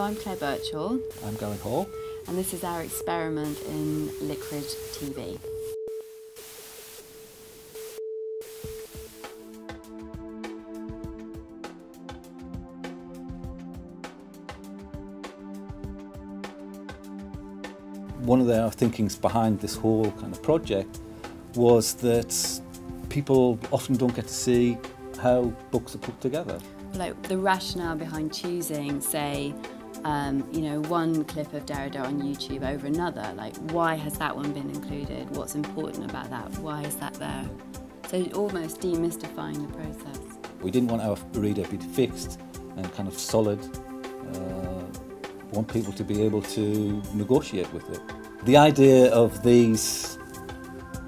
I'm Claire Birchall. I'm Gary Hall. And this is our experiment in Liquid TV. One of our thinkings behind this whole kind of project was that people often don't get to see how books are put together. Like the rationale behind choosing, say, one clip of Derrida on YouTube over another, like why has that one been included? What's important about that? Why is that there? So almost demystifying the process. We didn't want our reader to be fixed and kind of solid. Want people to be able to negotiate with it. The idea of these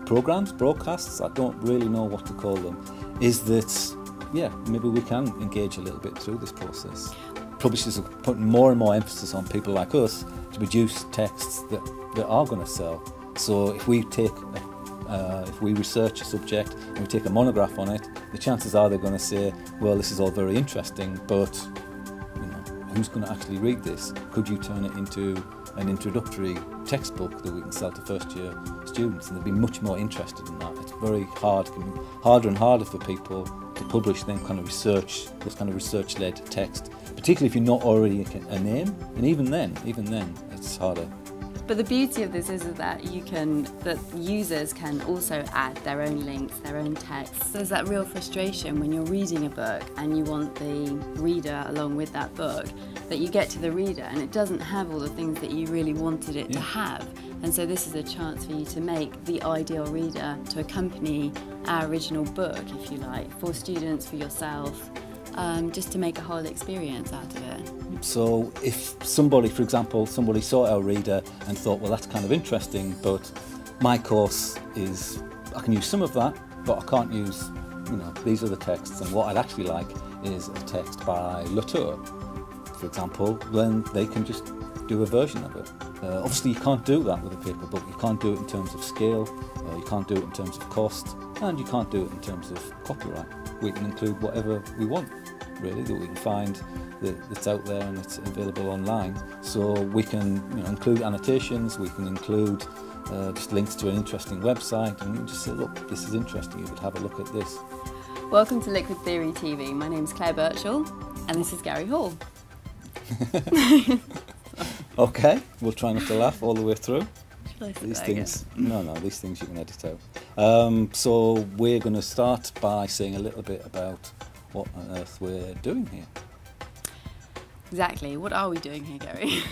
programs, broadcasts, I don't really know what to call them, is that, yeah, maybe we can engage a little bit through this process. Publishers are putting more and more emphasis on people like us to produce texts that are going to sell. So if we research a subject and we take a monograph on it, the chances are they're going to say, well, this is all very interesting, but who's going to actually read this? Could you turn it into an introductory textbook that we can sell to first-year students? And they'd be much more interested in that. It's very hard, harder and harder for people to publish those kind of research-led text, particularly if you're not already a name. And even then, it's harder. But the beauty of this is that users can also add their own links, their own text. There's that real frustration when you're reading a book and you want the reader along with that book, that you get to the reader and it doesn't have all the things that you really wanted it to have. And so this is a chance for you to make the ideal reader to accompany our original book, if you like, for students, for yourself, just to make a whole experience out of it. So if somebody, for example, saw our reader and thought, well, that's kind of interesting, but my course is, I can use some of that, but I can't use, these other texts, and what I'd actually like is a text by Latour, for example, then they can just do a version of it. Obviously you can't do that with a paper book. You can't do it in terms of scale, you can't do it in terms of cost, and you can't do it in terms of copyright. We can include whatever we want, really, that we can find that's out there and it's available online. So we can include annotations, we can include just links to an interesting website, and you can just say, look, this is interesting, you could have a look at this. Welcome to Liquid Theory TV. My name's Claire Birchall and this is Gary Hall. Okay, we'll try not to laugh all the way through. These things you can edit out. So we're going to start by saying a little bit about what on earth we're doing here. Exactly, what are we doing here, Gary?